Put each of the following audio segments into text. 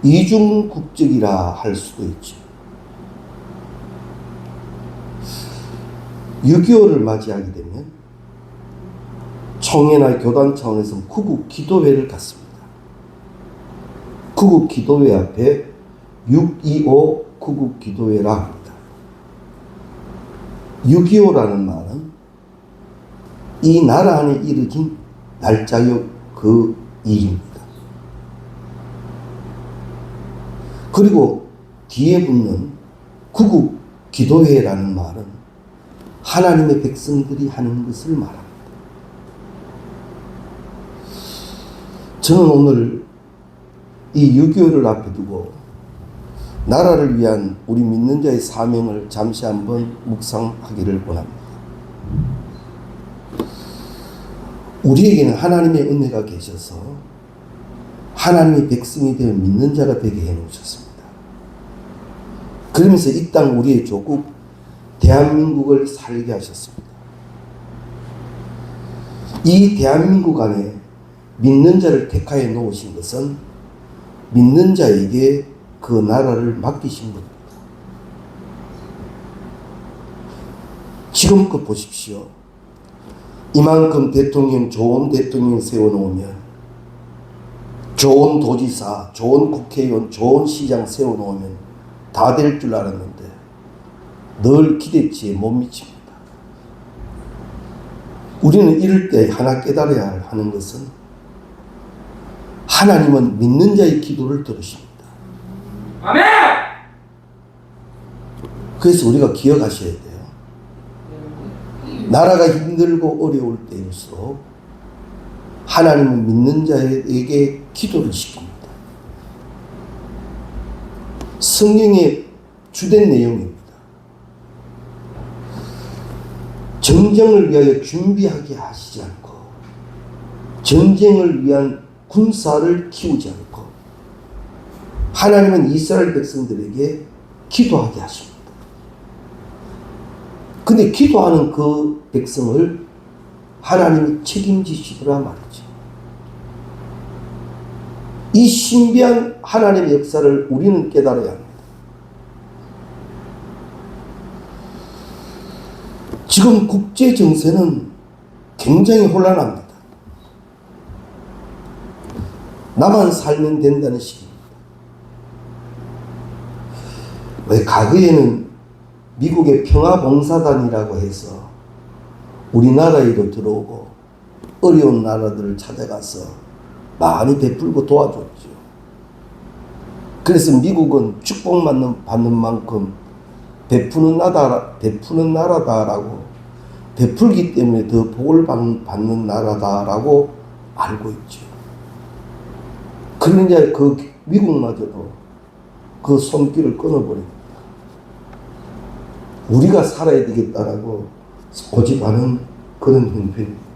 이중 국적이라 할 수도 있죠. 6.25를 맞이하게 되면 총회나 교단 차원에서 구국 기도회를 갖습니다. 구국 기도회 앞에 6.25 구국 기도회라 합니다. 6.25라는 말은 이 나라 안에 이르긴 날짜요 그 일입니다. 그리고 뒤에 붙는 구국 기도회라는 말은 하나님의 백성들이 하는 것을 말합니다. 저는 오늘 이 6.25를 앞에 두고 나라를 위한 우리 믿는 자의 사명을 잠시 한번 묵상하기를 원합니다. 우리에게는 하나님의 은혜가 계셔서 하나님의 백성이 되어 믿는 자가 되게 해놓으셨습니다. 그러면서 이 땅 우리의 조국 대한민국을 살게 하셨습니다. 이 대한민국 안에 믿는 자를 택하여 놓으신 것은 믿는 자에게 그 나라를 맡기신 겁니다. 지금껏 보십시오. 이만큼 좋은 대통령 세워놓으면, 좋은 도지사, 좋은 국회의원, 좋은 시장 세워놓으면 다 될 줄 알았는데 늘 기대치에 못 미칩니다. 우리는 이럴 때 하나 깨달아야 하는 것은 하나님은 믿는 자의 기도를 들으십니다. 아멘! 그래서 우리가 기억하셔야 돼요. 나라가 힘들고 어려울 때일수록 하나님은 믿는 자에게 기도를 시킵니다. 성경의 주된 내용입니다. 전쟁을 위하여 준비하게 하시지 않고 전쟁을 위한 군사를 키우지 않고 하나님은 이스라엘 백성들에게 기도하게 하십니다. 근데 기도하는 그 백성을 하나님이 책임지시더라 말이죠. 이 신비한 하나님의 역사를 우리는 깨달아야 합니다. 지금 국제 정세는 굉장히 혼란합니다. 나만 살면 된다는 식입니다. 왜 과거에는 미국의 평화봉사단이라고 해서 우리나라에도 들어오고 어려운 나라들을 찾아가서 많이 베풀고 도와줬죠. 그래서 미국은 축복받는 만큼 베푸는 나라다라고, 베풀기 때문에 더 복을 받는 나라다라고 알고 있죠. 그런데 그 미국마저도 그 손길을 끊어버립니다. 우리가 살아야 되겠다라고 고집하는 그런 형편입니다.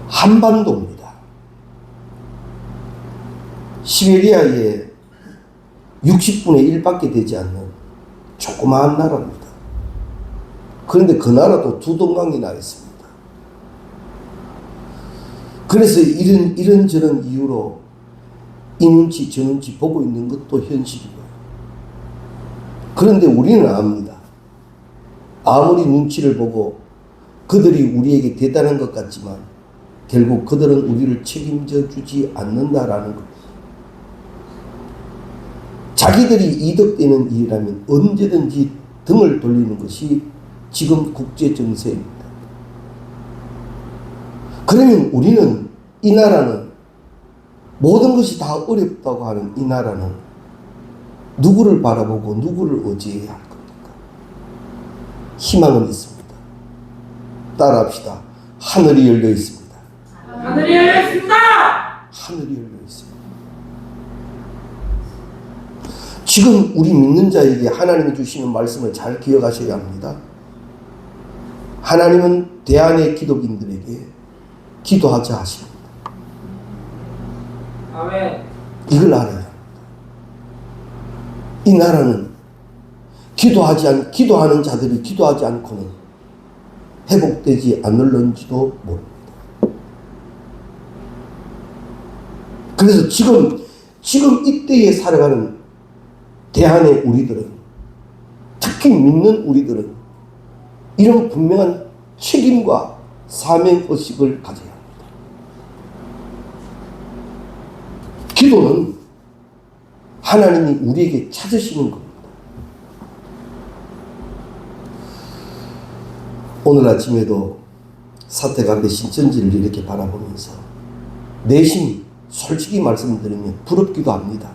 한반도입니다. 시베리아에 60분의 1밖에 되지 않는 조그마한 나라입니다. 그런데 그 나라도 두 동강이 나 있습니다. 그래서 이런저런 이유로 이 눈치 저 눈치 보고 있는 것도 현실이고요. 그런데 우리는 압니다. 아무리 눈치를 보고 그들이 우리에게 대단한 것 같지만 결국 그들은 우리를 책임져 주지 않는다라는 겁니다. 자기들이 이득되는 일이라면 언제든지 등을 돌리는 것이 지금 국제 정세입니다. 그러면 우리는, 이 나라는, 모든 것이 다 어렵다고 하는 이 나라는 누구를 바라보고 누구를 의지해야 할 겁니까? 희망은 있습니다. 따라합시다. 하늘이 열려 있습니다. 하늘이 열려 있습니다. 하늘이 열려 있습니다. 지금 우리 믿는 자에게 하나님이 주시는 말씀을 잘 기억하셔야 합니다. 하나님은 대한의 기독인들에게 기도하자 하십니다. 아멘. 이걸 알아야 합니다. 이 나라는 기도하는 자들이 기도하지 않고는 회복되지 않을런지도 모릅니다. 그래서 지금 이때에 살아가는 대한의 우리들은, 특히 믿는 우리들은 이런 분명한 책임과 사명의식을 가져야 합니다. 기도는 하나님이 우리에게 찾으시는 겁니다. 오늘 아침에도 사태강대 신천지를 이렇게 바라보면서 내심 솔직히 말씀드리면 부럽기도 합니다.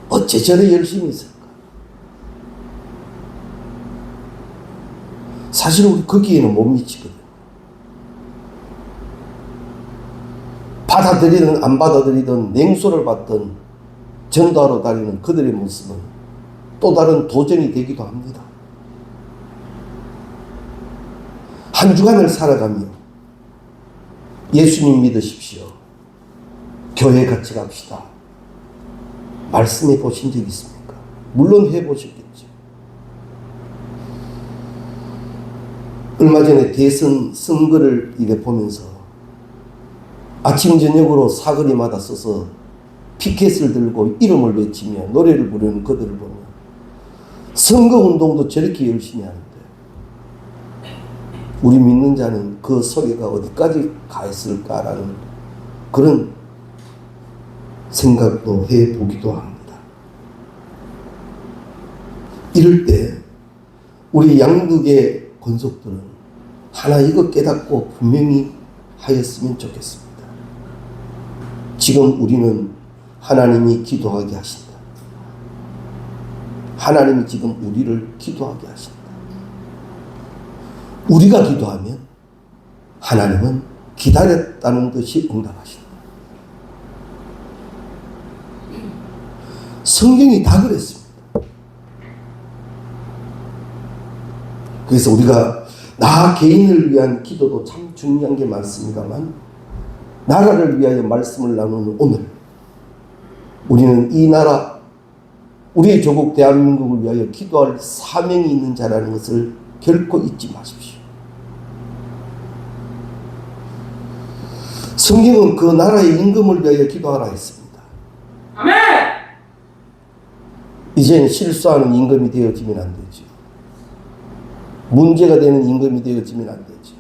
어째 저래 열심히 있을까? 사실 우리 거기에는 못 미치거든요. 받아들이든 안 받아들이든 냉소를 받든 전도하러 다니는 그들의 모습은 또 다른 도전이 되기도 합니다. 한 주간을 살아가며 예수님 믿으십시오. 교회 같이 갑시다. 말씀해 보신 적 있습니까? 물론 해 보셨겠죠. 얼마 전에 대선 선거를 이래 보면서 아침 저녁으로 사거리마다 서서 피켓을 들고 이름을 외치며 노래를 부르는 그들을 보면 선거운동도 저렇게 열심히 하는데 우리 믿는 자는 그 소리가 어디까지 가 있을까라는 그런 생각도 해보기도 합니다. 이럴 때 우리 양육의 권속들은 하나 이거 깨닫고 분명히 하였으면 좋겠습니다. 지금 우리는 하나님이 기도하게 하신다. 하나님이 지금 우리를 기도하게 하신다. 우리가 기도하면 하나님은 기다렸다는 듯이 응답하신다. 성경이 다 그랬습니다. 그래서 우리가 나 개인을 위한 기도도 참 중요한 게 많습니다만 나라를 위하여 말씀을 나누는 오늘 우리는 이 나라 우리의 조국 대한민국을 위하여 기도할 사명이 있는 자라는 것을 결코 잊지 마십시오. 성경은 그 나라의 임금을 위하여 기도하라 했습니다. 아멘! 이제는 실수하는 임금이 되어지면 안 되죠. 문제가 되는 임금이 되어지면 안 되죠.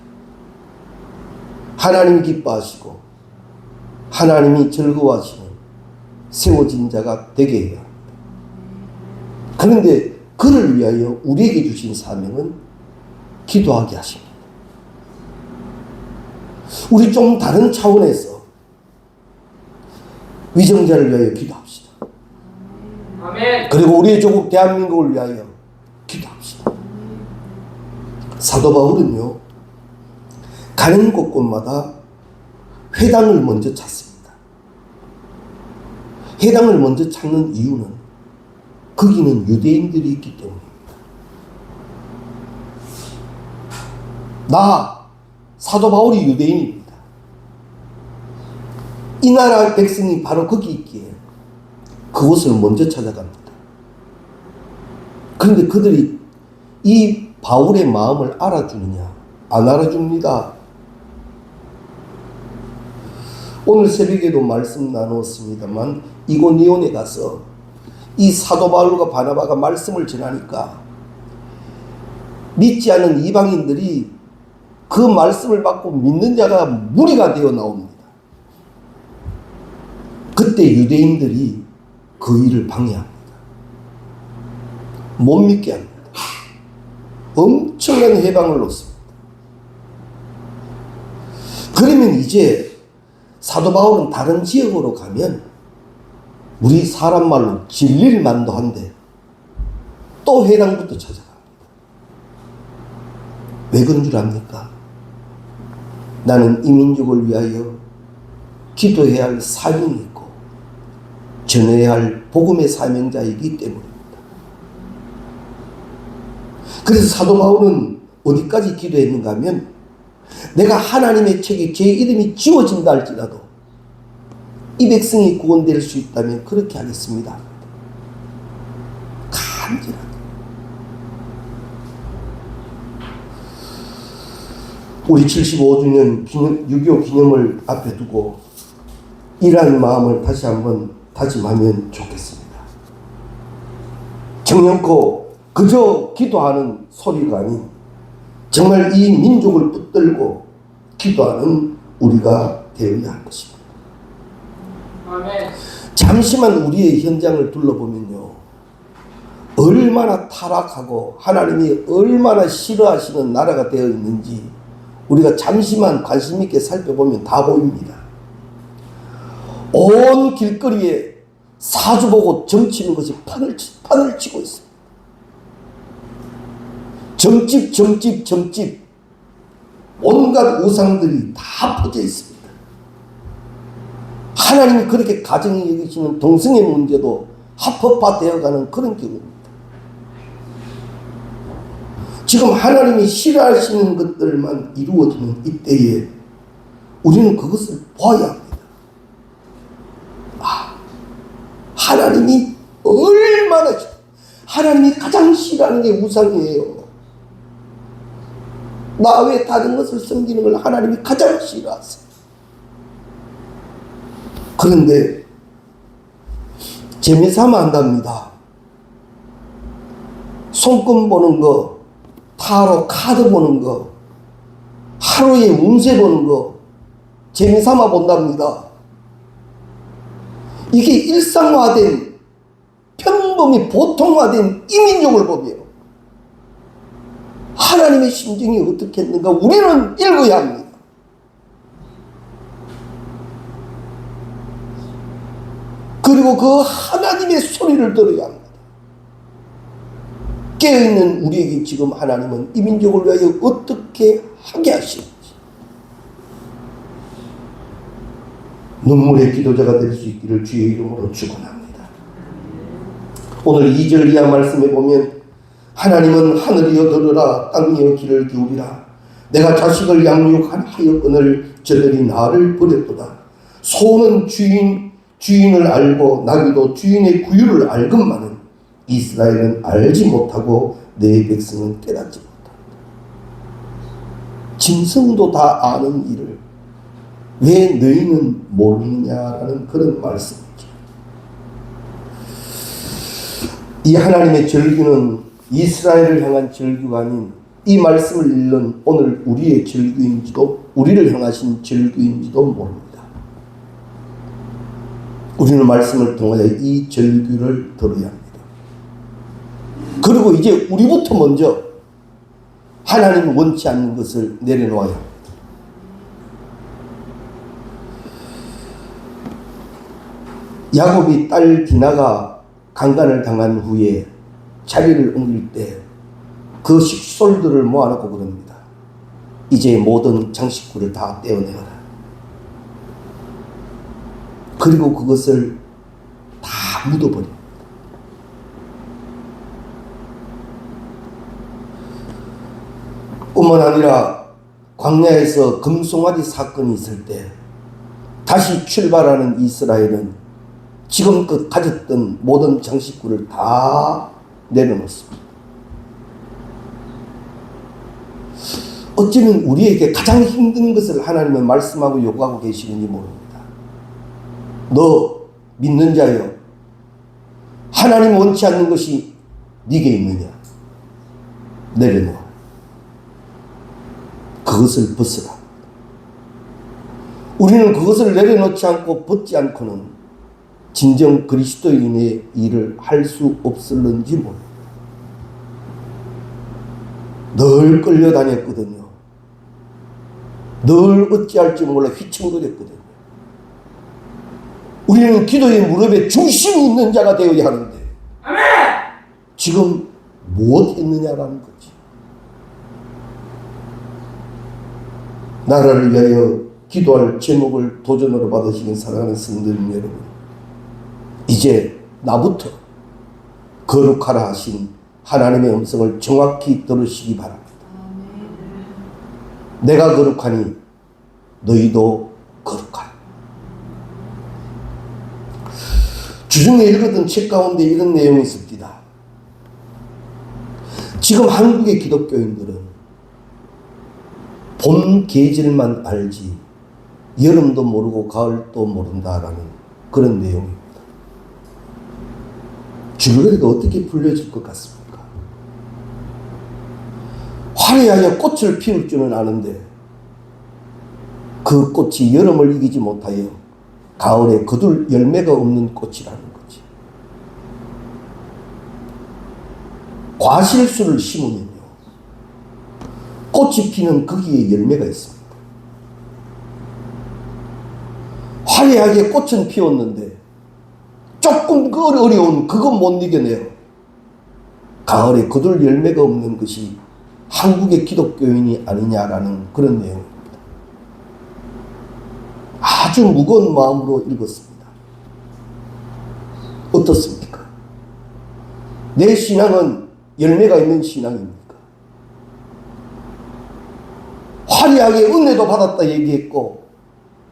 하나님이 기뻐하시고 하나님이 즐거워하시는 세워진 자가 되게 해야 합니다. 그런데 그를 위하여 우리에게 주신 사명은 기도하게 하십니다. 우리 좀 다른 차원에서 위정자를 위하여 기도합시다. 아멘. 그리고 우리의 조국 대한민국을 위하여 기도합시다. 사도 바울은요, 가는 곳곳마다 회당을 먼저 찾습니다. 회당을 먼저 찾는 이유는 거기는 유대인들이 있기 때문입니다. 사도 바울이 유대인입니다. 이 나라 백성이 바로 거기 있기에 그곳을 먼저 찾아갑니다. 그런데 그들이 이 바울의 마음을 알아주느냐? 안 알아줍니다. 오늘 새벽에도 말씀 나누었습니다만 이고니온에 가서 이 사도 바울과 바나바가 말씀을 전하니까 믿지 않은 이방인들이 그 말씀을 받고 믿는 자가 무리가 되어 나옵니다. 그때 유대인들이 그 일을 방해합니다. 못 믿게 합니다. 엄청난 해방을 놓습니다. 그러면 이제 사도 바울은 다른 지역으로 가면 우리 사람 말로 질릴 만도 한데 또 회당부터 찾아갑니다. 왜 그런 줄 압니까? 나는 이 민족을 위하여 기도해야 할 사명이 있고 전해야 할 복음의 사명자이기 때문입니다. 그래서 사도 바울은 어디까지 기도했는가 하면 내가 하나님의 책에 제 이름이 지워진다 할지라도 이 백성이 구원될 수 있다면 그렇게 하겠습니다. 간절하게. 우리 75주년 6.25 기념을 앞에 두고 이러한 마음을 다시 한번 다짐하면 좋겠습니다. 정령코 그저 기도하는 소리가 아닌 정말 이 민족을 붙들고 기도하는 우리가 되어야 할 것입니다. 아멘. 잠시만 우리의 현장을 둘러보면요, 얼마나 타락하고 하나님이 얼마나 싫어하시는 나라가 되어 있는지 우리가 잠시만 관심 있게 살펴보면 다 보입니다. 온 길거리에 사주보고 점치는 것이 판을 치고 있습니다. 점집 온갖 우상들이 다 퍼져 있습니다. 하나님이 그렇게 가정이 여기시는 동성애 문제도 합법화되어가는 그런 경우입니다. 지금 하나님이 싫어하시는 것들만 이루어지는 이때에 우리는 그것을 보아야 합니다. 하나님이 얼마나, 하나님이 가장 싫어하는 게 우상이에요. 나 외에 다른 것을 섬기는 걸 하나님이 가장 싫어하세요. 그런데 재미삼아 한답니다. 손금 보는 거, 타로 카드 보는 거, 하루에 운세 보는 거 재미삼아 본답니다. 이게 일상화된, 평범히 보통화된 이민족을 보며 하나님의 심정이 어떻겠는가 우리는 읽어야 합니다. 그리고 그 하나님의 소리를 들어야 합니다. 깨어있는 우리에게 지금 하나님은 이 민족을 위하여 어떻게 하게 하시는지, 눈물의 기도자가 될 수 있기를 주의 이름으로 축원합니다. 오늘 2절 이하 말씀에 보면 하나님은 하늘이여 들으라, 땅이여 귀를 기울이라. 내가 자식을 양육하였거늘 저들이 나를 버렸도다. 소는 주인을 알고 나귀도 주인의 구유를 알건만은 이스라엘은 알지 못하고 내 백성은 깨닫지 못한다. 짐승도 다 아는 일을 왜 너희는 모르느냐라는 그런 말씀이죠. 이 하나님의 절규는 이스라엘을 향한 절규가 아닌 이 말씀을 읽는 오늘 우리의 절규인지도, 우리를 향하신 절규인지도 모릅니다. 우리는 말씀을 통하여 이 절규를 들어야 합니다. 그리고 이제 우리부터 먼저 하나님이 원치 않는 것을 내려놓아야 합니다. 야곱이 딸 디나가 강간을 당한 후에 자리를 옮길 때 그 식솔들을 모아놓고 그럽니다. 이제 모든 장식구를 다 떼어내어라. 그리고 그것을 다 묻어버립니다. 뿐만 아니라 광야에서 금송아지 사건이 있을 때 다시 출발하는 이스라엘은 지금껏 가졌던 모든 장식구를 다 내려놓습니다. 어쩌면 우리에게 가장 힘든 것을 하나님은 말씀하고 요구하고 계시는지 모릅니다. 너 믿는 자여, 하나님 원치 않는 것이 네게 있느냐? 내려놓아. 그것을 벗으라. 우리는 그것을 내려놓지 않고 벗지 않고는 진정 그리스도인의 일을 할 수 없을는지 모릅니다. 늘 끌려다녔거든요. 늘 어찌할지 몰라 휘청거렸거든요. 우리는 기도의 무릎에 중심이 있는 자가 되어야 하는데 아멘! 지금 무엇했느냐라는 거지. 나라를 위하여 기도할 제목을 도전으로 받으시는 사랑하는 성도님 여러분, 이제 나부터 거룩하라 하신 하나님의 음성을 정확히 들으시기 바랍니다. 내가 거룩하니 너희도 거룩하라. 주중에 읽었던 책 가운데 이런 내용이 있습니다. 지금 한국의 기독교인들은 본 계절만 알지 여름도 모르고 가을도 모른다라는 그런 내용입니다. 줄거리가 어떻게 풀려질 것 같습니까? 화려하게 꽃을 피울 줄은 아는데 그 꽃이 여름을 이기지 못하여 가을에 거둘 열매가 없는 꽃이라는 거지. 과실수를 심으면요, 꽃이 피는 거기에 열매가 있습니다. 화려하게 꽃은 피웠는데 조금 그 어려운 그거 못 이겨내요. 가을에 거둘 열매가 없는 것이 한국의 기독교인이 아니냐라는 그런 내용입니다. 아주 무거운 마음으로 읽었습니다. 어떻습니까? 내 신앙은 열매가 있는 신앙입니까? 화려하게 은혜도 받았다 얘기했고,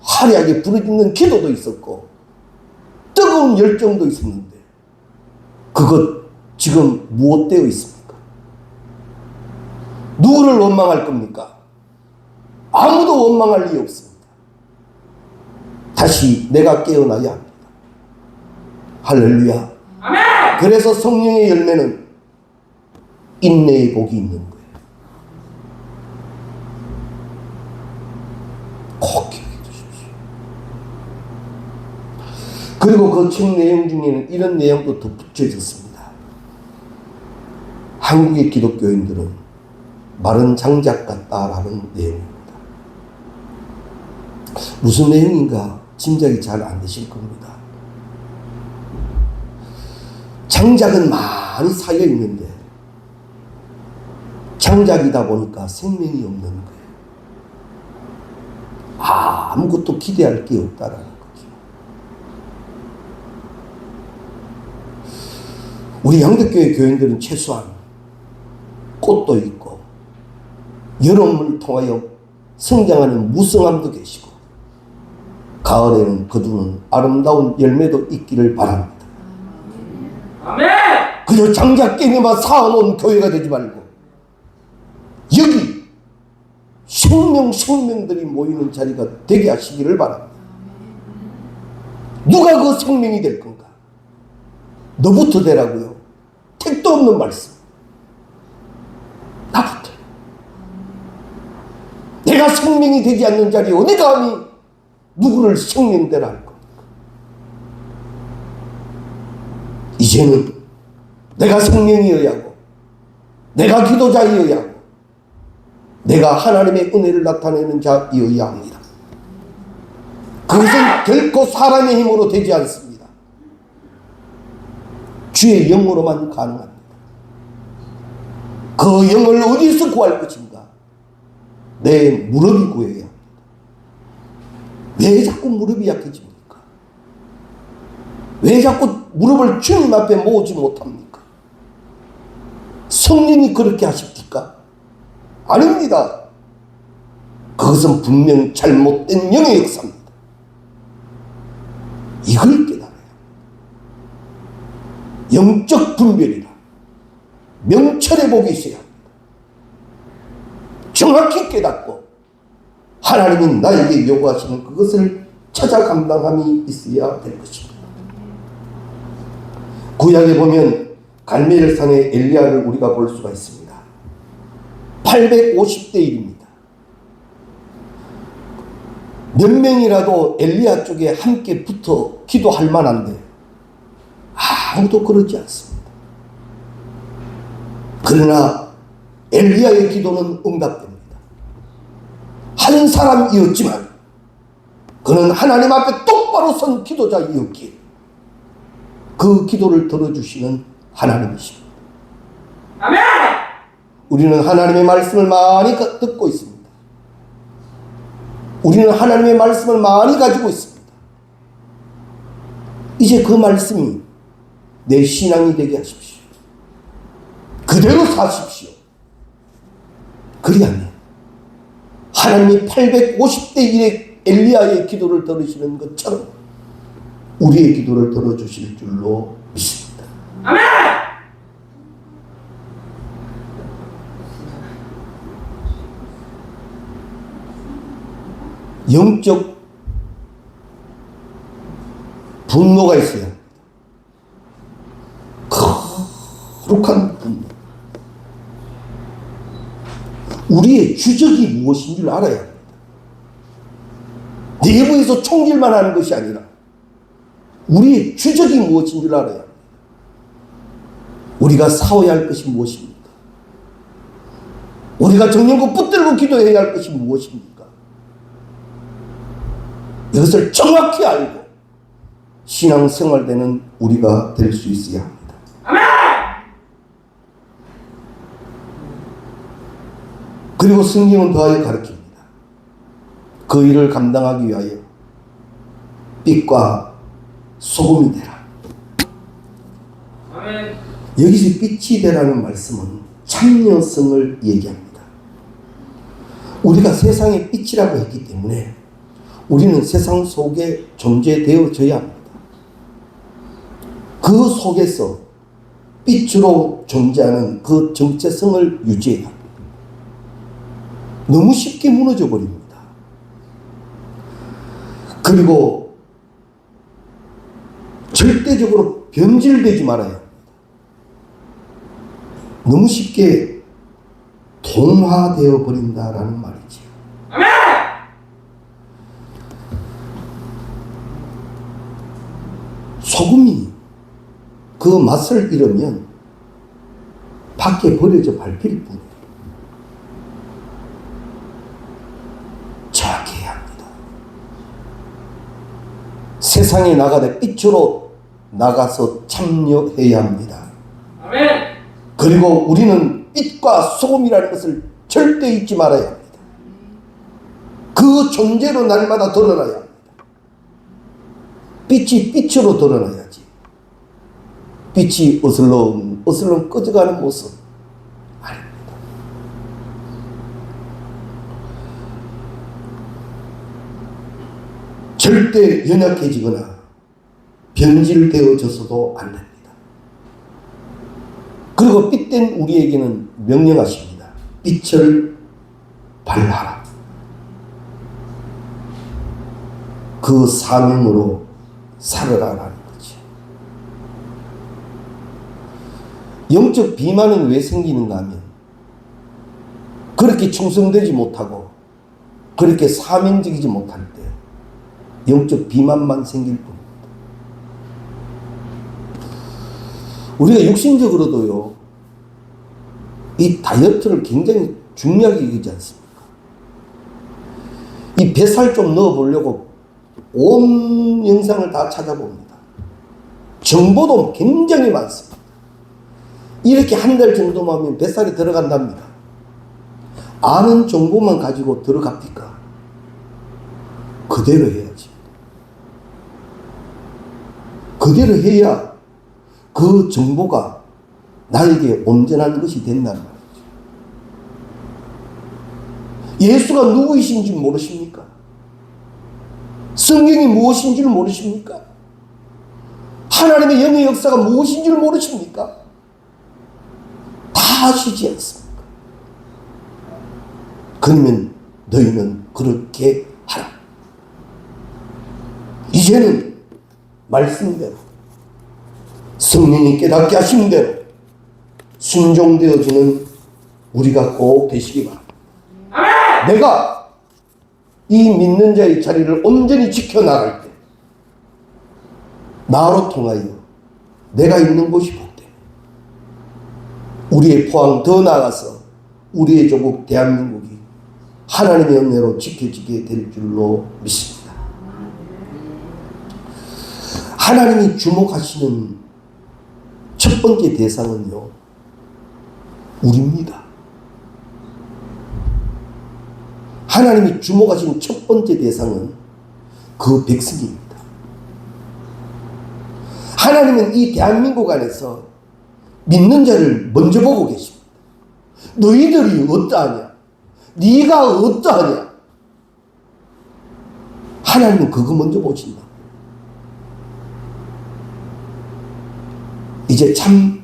화려하게 부르짖는 기도도 있었고, 뜨거운 열정도 있었는데, 그것 지금 무엇되어 있습니까? 누구를 원망할 겁니까? 아무도 원망할 리 없습니다. 다시 내가 깨어나야 합니다. 할렐루야. 아멘. 그래서 성령의 열매는 인내의 복이 있는 거예요. 꼭 기억해 주십시오. 그리고 그 책 내용 중에는 이런 내용도 덧붙여졌습니다. 한국의 기독교인들은 마른 장작 같다라는 내용입니다. 무슨 내용인가 짐작이 잘 안 되실 겁니다. 장작은 많이 쌓여 있는데 장작이다 보니까 생명이 없는 거예요. 아무것도 기대할 게 없다라는 거죠. 우리 양대교회 교인들은 최소한 꽃도 있고 여름을 통하여 성장하는 무성함도 계시고 가을에는 거두는 아름다운 열매도 있기를 바랍니다. 아멘. 그저 장작갱이만 쌓아놓은 교회가 되지 말고 여기 생명들이 모이는 자리가 되게 하시기를 바랍니다. 누가 그 생명이 될 건가? 너부터 되라고요. 택도 없는 말씀. 나부터. 내가 생명이 되지 않는 자리에 어디 감히 누구를 생명되라 할 겁니까? 이제는 내가 생명이어야 하고 내가 기도자이어야 하고 내가 하나님의 은혜를 나타내는 자이어야 합니다. 그것은 결코 사람의 힘으로 되지 않습니다. 주의 영으로만 가능합니다. 그 영을 어디서 구할 것인가? 내 무릎이 구해야 합니다. 왜 자꾸 무릎이 약해집니까? 왜 자꾸 무릎을 주님 앞에 모으지 못합니까? 성령이 그렇게 하십니까? 아닙니다. 그것은 분명 잘못된 영의 역사입니다. 이걸 깨달아야 합니다. 영적 분별이라 명철의 복이 있어야 합니다. 정확히 깨닫고 하나님이 나에게 요구하시는 그것을 찾아 감당함이 있어야 될 것입니다. 구약에 보면 갈멜산의 엘리야를 우리가 볼 수가 있습니다. 850대 1입니다. 몇 명이라도 엘리야 쪽에 함께 붙어 기도할 만한데 아무도 그러지 않습니다. 그러나 엘리야의 기도는 응답됩니다. 한 사람이었지만 그는 하나님 앞에 똑바로 선 기도자이었기에 그 기도를 들어주시는 하나님이십니다. 아멘. 우리는 하나님의 말씀을 많이 듣고 있습니다. 우리는 하나님의 말씀을 많이 가지고 있습니다. 이제 그 말씀이 내 신앙이 되게 하십시오. 그대로 사십시오. 그리하면 하나님이 850대 1의 엘리야의 기도를 들으시는 것처럼 우리의 기도를 들어주실 줄로 믿습니다. 아멘. 영적 분노가 있어야 합니다. 거룩한 분노. 우리의 주적이 무엇인 줄 알아야 합니다. 내부에서 총질만 하는 것이 아니라 우리의 주적이 무엇인 줄 알아야 합니다. 우리가 싸워야 할 것이 무엇입니까? 우리가 정령껏 붙들고 기도해야 할 것이 무엇입니까? 이것을 정확히 알고 신앙생활되는 우리가 될 수 있어야 합니다. 아멘! 그리고 성경은 더하여 가르칩니다. 그 일을 감당하기 위하여 빛과 소금이 되라. 아멘. 여기서 빛이 되라는 말씀은 참여성을 얘기합니다. 우리가 세상의 빛이라고 했기 때문에 우리는 세상 속에 존재되어져야 합니다. 그 속에서 빛으로 존재하는 그 정체성을 유지해야 합니다. 너무 쉽게 무너져 버립니다. 그리고 절대적으로 변질되지 말아야 합니다. 너무 쉽게 동화되어 버린다라는 말이죠. 아멘! 소금이 그 맛을 잃으면 밖에 버려져 밟힐 뿐이에요. 정확해야 합니다. 세상에 나가되 빛으로 나가서 참여해야 합니다. 아멘! 그리고 우리는 빛과 소금이라는 것을 절대 잊지 말아야 합니다. 그 존재로 날마다 드러나야 합니다. 빛이 빛으로 드러나야지. 빛이 어슬렁 꺼져가는 모습 아닙니다. 절대 연약해지거나 변질되어져서도 안 됩니다. 그리고 빛된 우리에게는 명령하십니다. 빛을 발하라. 그 사명으로 살아라라는 거죠. 영적 비만은 왜 생기는가 하면 그렇게 충성되지 못하고 그렇게 사명적이지 못할 때 영적 비만만 생길 뿐입니다. 우리가 육신적으로도요, 이 다이어트를 굉장히 중요하게 여기지 않습니까? 이 뱃살 좀 넣어보려고 온 영상을 다 찾아봅니다. 정보도 굉장히 많습니다. 이렇게 한 달 정도만 하면 뱃살이 들어간답니다. 아는 정보만 가지고 들어갑니까? 그대로 해야지. 그대로 해야 그 정보가 나에게 온전한 것이 된다는 말이죠. 예수가 누구이신지 모르십니까? 성경이 무엇인 줄 모르십니까? 하나님의 영의 역사가 무엇인 줄 모르십니까? 다 아시지 않습니까? 그러면 너희는 그렇게 하라. 이제는 말씀대로 성령이 깨닫게 하신 대로 순종되어지는 우리가 꼭 되시기 바랍니다. 아멘! 내가 이 믿는 자의 자리를 온전히 지켜나갈 때 나로 통하여 내가 있는 곳이 복되며 우리의 포항 더 나아가서 우리의 조국 대한민국이 하나님의 은혜로 지켜지게 될 줄로 믿습니다. 하나님이 주목하시는 첫 번째 대상은요, 우리입니다. 하나님이 주목하신 첫 번째 대상은 그 백성입니다. 하나님은 이 대한민국 안에서 믿는 자를 먼저 보고 계십니다. 너희들이 어떠하냐? 네가 어떠하냐? 하나님은 그거 먼저 보신다. 이제 참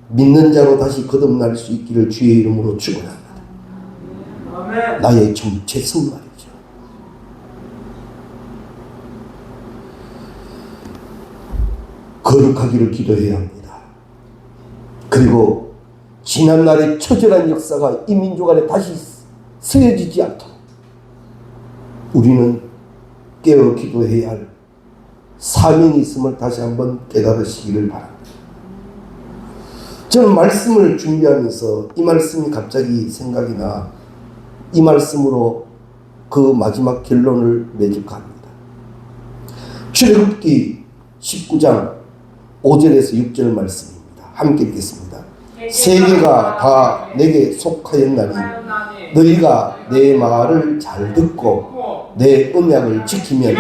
믿는 자로 다시 거듭날 수 있기를 주의 이름으로 축원합니다. 아멘. 나의 정체성 말이죠. 거룩하기를 기도해야 합니다. 그리고 지난날의 처절한 역사가 이 민족 안에 다시 쓰여지지 않도록 우리는 깨어 기도해야 할 사명이 있음을 다시 한번 깨달으시기를 바랍니다. 저는 말씀을 준비하면서 이 말씀이 갑자기 생각이 나 이 말씀으로 그 마지막 결론을 맺을까 합니다. 출애굽기 19장 5절에서 6절 말씀입니다. 함께 읽겠습니다. 세계가 다 내게 속하였나니 너희가 내 말을 잘 듣고 내 언약을 지키면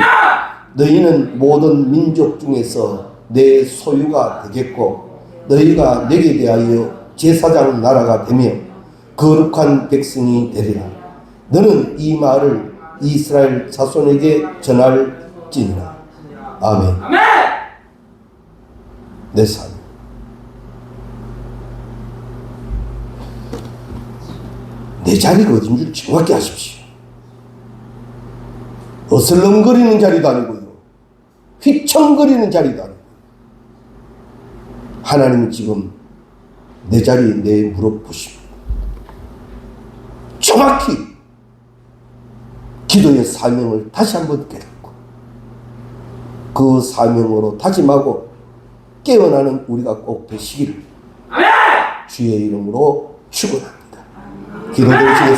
너희는 모든 민족 중에서 내 소유가 되겠고 너희가 내게 대하여 제사장 나라가 되며 거룩한 백성이 되리라. 너는 이 말을 이스라엘 자손에게 전할지니라. 아멘. 아멘. 내 삶. 내 자리가 어딘 줄 정확히 아십시오. 어슬렁거리는 자리도 아니고요. 휘청거리는 자리도 아니고 하나님은 지금 내 자리에 내 무릎 보십니다. 정확히 기도의 사명을 다시 한번 깨닫고 그 사명으로 다짐하고 깨어나는 우리가 꼭 되시기를 주의 이름으로 축원합니다. 기도드리시겠습니다.